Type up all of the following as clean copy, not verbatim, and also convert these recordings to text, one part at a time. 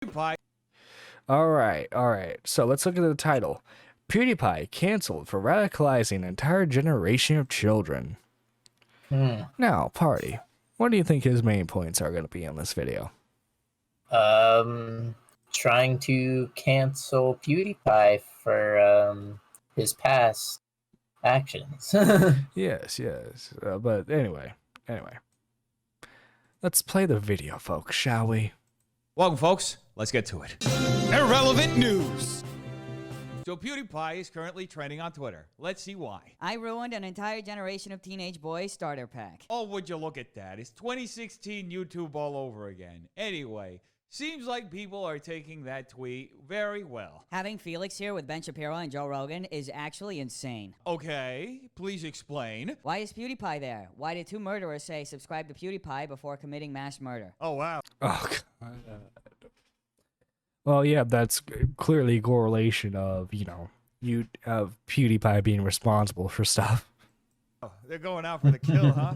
PewDiePie. All right. So let's look at the title. PewDiePie canceled for radicalizing an entire generation of children. Now, Party, what do you think his main points are going to be in this video? Trying to cancel PewDiePie for his past actions. Yes. But anyway. Let's play the video, folks, shall we? Welcome, folks. Let's get to it. Irrelevant news. So PewDiePie is currently trending on Twitter. Let's see why. I ruined an entire generation of teenage boys starter pack. Oh, would you look at that? It's 2016 YouTube all over again. Anyway, seems like people are taking that tweet very well. Having Felix here with Ben Shapiro and Joe Rogan is actually insane. Okay, please explain. Why is PewDiePie there? Why did two murderers say subscribe to PewDiePie before committing mass murder? Oh, wow. Oh, God. Well, yeah, that's clearly a correlation of, of PewDiePie being responsible for stuff. Oh, they're going out for the kill, huh?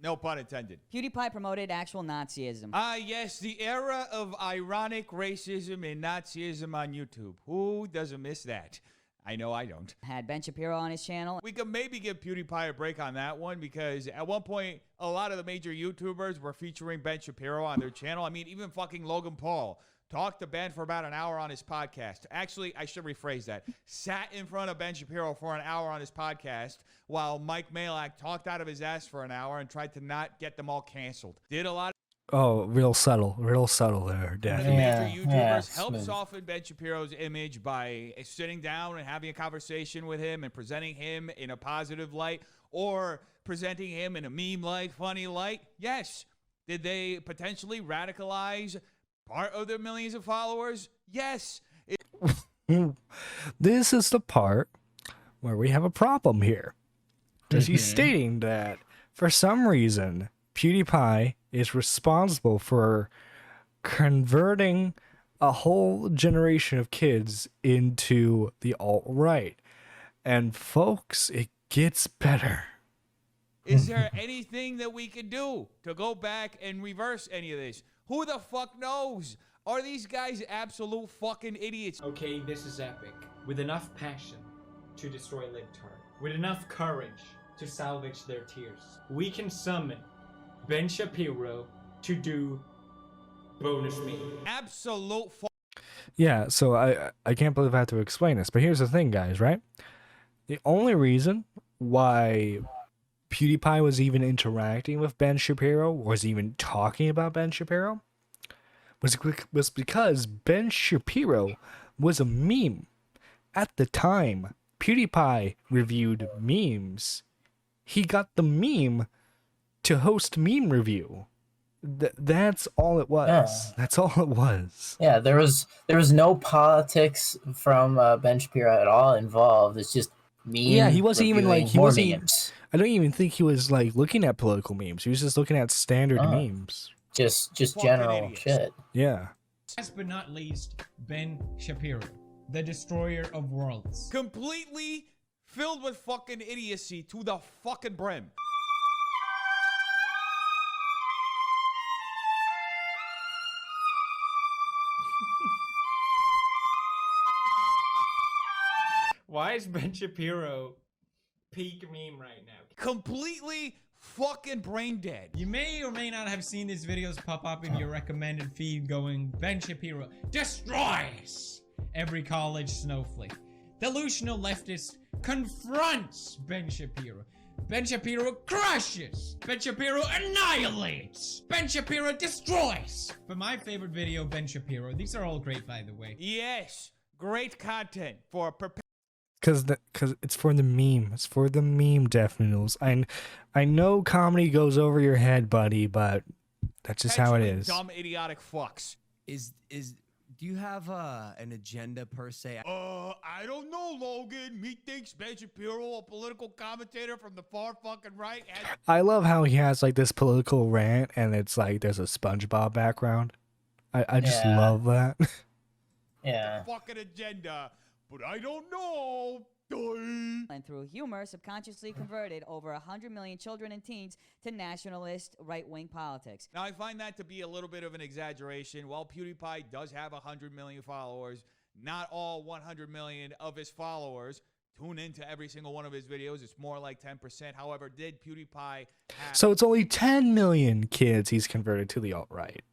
No pun intended. PewDiePie promoted actual Nazism. Yes, the era of ironic racism and Nazism on YouTube. Who doesn't miss that? I know I don't. Had Ben Shapiro on his channel. We could maybe give PewDiePie a break on that one because at one point, a lot of the major YouTubers were featuring Ben Shapiro on their channel. I mean, even fucking Logan Paul talked to Ben for about an hour on his podcast. Actually, I should rephrase that. Sat in front of Ben Shapiro for an hour on his podcast while Mike Malak talked out of his ass for an hour and tried to not get them all canceled. Did a lot Oh, real subtle there, of definitely. major YouTubers help smooth. soften Ben Shapiro's image by sitting down and having a conversation with him and presenting him in a positive light or presenting him in a meme-like, funny light. Yes. Did they potentially radicalize part of their millions of followers? Yes. This is the part where we have a problem here. Because he's stating that for some reason, PewDiePie is responsible for converting a whole generation of kids into the alt-right. And folks, it gets better. Is there anything that we can do to go back and reverse any of this? Who the fuck knows? Are these guys absolute fucking idiots? Okay, this is epic. With enough passion to destroy libtard, with enough courage to salvage their tears, we can summon Ben Shapiro to do bonus meme. Absolute Yeah, so I can't believe I have to explain this, but here's the thing, guys, right? The only reason why PewDiePie was even interacting with Ben Shapiro, was even talking about Ben Shapiro, was because Ben Shapiro was a meme. At the time PewDiePie reviewed memes, he got the meme to host meme review. That's all it was. Yeah. That's all it was. Yeah, there was no politics from Ben Shapiro at all involved. It's just meme. Yeah, he wasn't even like he more wasn't. memes. I don't even think he was like looking at political memes. He was just looking at standard memes. Just Fucking general idiots. shit. Yeah. Last but not least, Ben Shapiro, the destroyer of worlds. completely filled with fucking idiocy to the fucking brim. Why is Ben Shapiro peak meme right now? Completely fucking brain dead. You may or may not have seen these videos pop up in your recommended feed going, Ben Shapiro destroys every college snowflake. Delusional leftist confronts Ben Shapiro. Ben Shapiro crushes. Ben Shapiro annihilates. Ben Shapiro destroys. But my favorite video, Ben Shapiro, these are all great, by the way. Yes, great content for Cause it's for the meme. It's for the meme, Deaf Noodles. I know comedy goes over your head, buddy, but that's just how it is. Dumb, idiotic fucks. Do you have an agenda per se? I don't know, Logan. Methinks Ben Shapiro, a political commentator from the far fucking right. I love how he has like this political rant, and it's like there's a SpongeBob background. I just love that. Yeah. Fucking agenda. But I don't know. and through humor subconsciously converted over 100 million children and teens to nationalist right-wing politics. Now, I find that to be a little bit of an exaggeration. While PewDiePie does have 100 million followers, not all 100 million of his followers tune into every single one of his videos. It's more like 10%. However, did PewDiePie have... So it's only 10 million kids he's converted to the alt-right.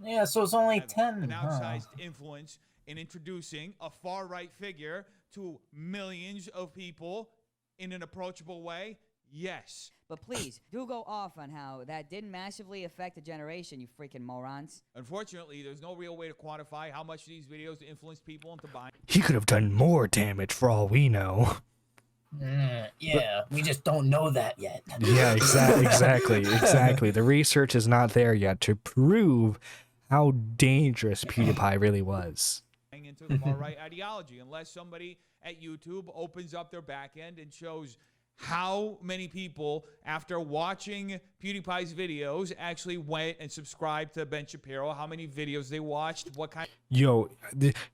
Yeah, so it's only have 10. an outsized influence in introducing a far-right figure to millions of people in an approachable way? Yes. But please, do go off on how that didn't massively affect a generation, you freaking morons. Unfortunately, there's no real way to quantify how much these videos influence people into buying. He could have done more damage for all we know. Yeah, we just don't know that yet. Yeah, exactly. The research is not there yet to prove how dangerous PewDiePie really was. Into the far-right ideology, unless somebody at YouTube opens up their back end and shows how many people, after watching PewDiePie's videos, actually went and subscribed to Ben Shapiro, how many videos they watched, what kind... Yo,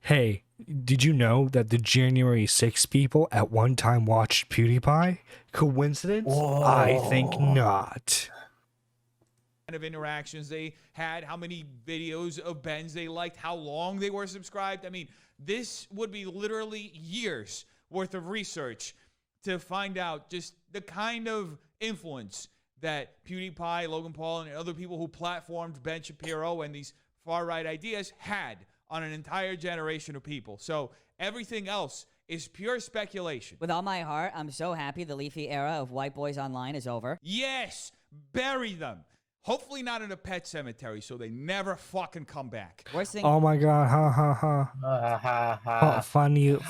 hey, did you know that the January 6 people at one time watched PewDiePie? Coincidence? Whoa. I think not. of interactions they had, how many videos of Ben's they liked, how long they were subscribed. I mean, this would be literally years worth of research to find out just the kind of influence that PewDiePie, Logan Paul, and other people who platformed Ben Shapiro and these far-right ideas had on an entire generation of people. So everything else is pure speculation. With all my heart, I'm so happy the leafy era of white boys online is over. Yes, bury them. Hopefully not in a pet cemetery so they never fucking come back. Worst thing... Oh my god, ha ha ha. Funny joke.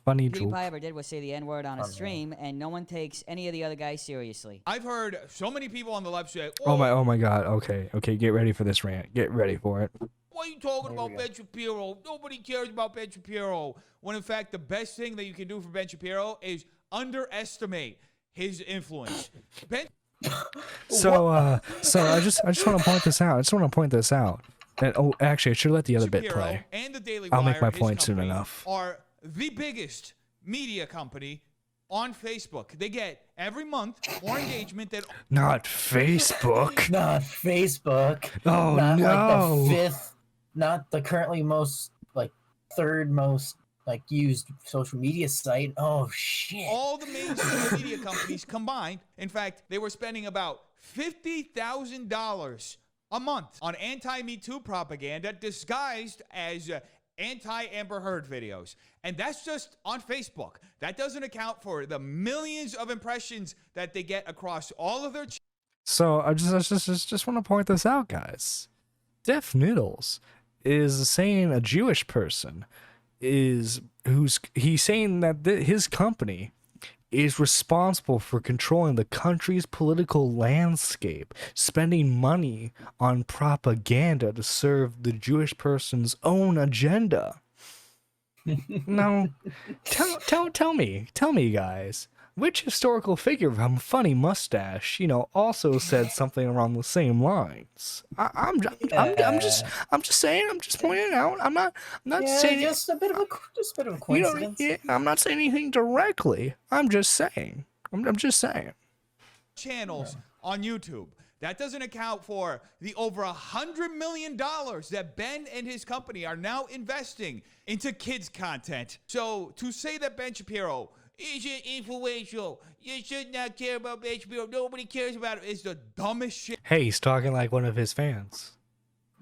PewDiePie ever did was say the N-word on a stream, and no one takes any of the other guys seriously. I've heard so many people on the left say, Oh my god, okay, get ready for this rant. Get ready for it. Why are you talking about Ben Shapiro? Nobody cares about Ben Shapiro. When in fact, the best thing that you can do for Ben Shapiro is underestimate his influence. So I just want to point this out. And, oh, actually, I should let the other bit play. And the Daily I'll Wire, make my his point soon company, enough. Are the biggest media company on Facebook. They get every month more engagement than... Not Facebook. Not Facebook. Oh, not no. Like the fifth, not the currently most, like, third most, like, used social media site. Oh, shit. All the mainstream media companies combined. In fact, they were spending about $50,000 a month on anti-Me Too propaganda disguised as anti-Amber Heard videos. And that's just on Facebook. That doesn't account for the millions of impressions that they get across all of their... So I just want to point this out, guys. Def Noodles is saying a Jewish person he's saying that his company is responsible for controlling the country's political landscape, spending money on propaganda to serve the Jewish person's own agenda. Now, tell me, guys, which historical figure from Funny Mustache, also said something along the same lines? I'm just saying. I'm just pointing it out. I'm not saying just a bit of a coincidence. I'm not saying anything directly. I'm just saying. I'm just saying. Channels on YouTube. That doesn't account for the over $100 million that Ben and his company are now investing into kids content. So to say that Ben Shapiro isn't influential, you should not care about Ben Shapiro, nobody cares about it, is the dumbest shit. Hey, he's talking like one of his fans.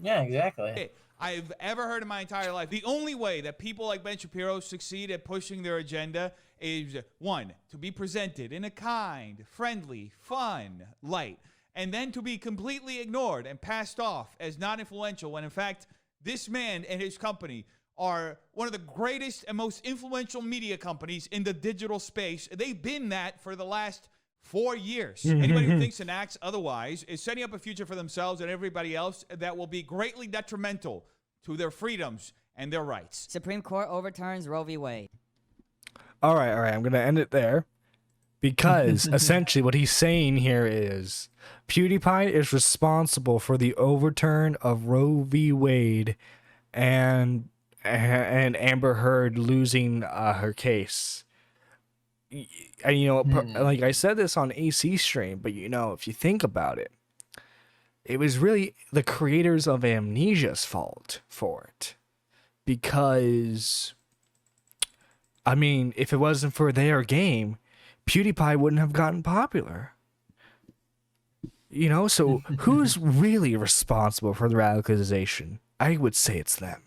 Yeah, exactly. I've ever heard in my entire life. The only way that people like Ben Shapiro succeed at pushing their agenda is, one, to be presented in a kind, friendly, fun light, and then to be completely ignored and passed off as not influential when in fact this man and his company are one of the greatest and most influential media companies in the digital space. They've been that for the last 4 years. Anybody who thinks and acts otherwise is setting up a future for themselves and everybody else that will be greatly detrimental to their freedoms and their rights. Supreme Court overturns Roe v. Wade. All right. I'm going to end it there. Because essentially what he's saying here is PewDiePie is responsible for the overturn of Roe v. Wade and and Amber Heard losing her case. And like I said this on AC stream, but if you think about it, it was really the creators of Amnesia's fault for it. Because, I mean, if it wasn't for their game, PewDiePie wouldn't have gotten popular. So who's really responsible for the radicalization? I would say it's them.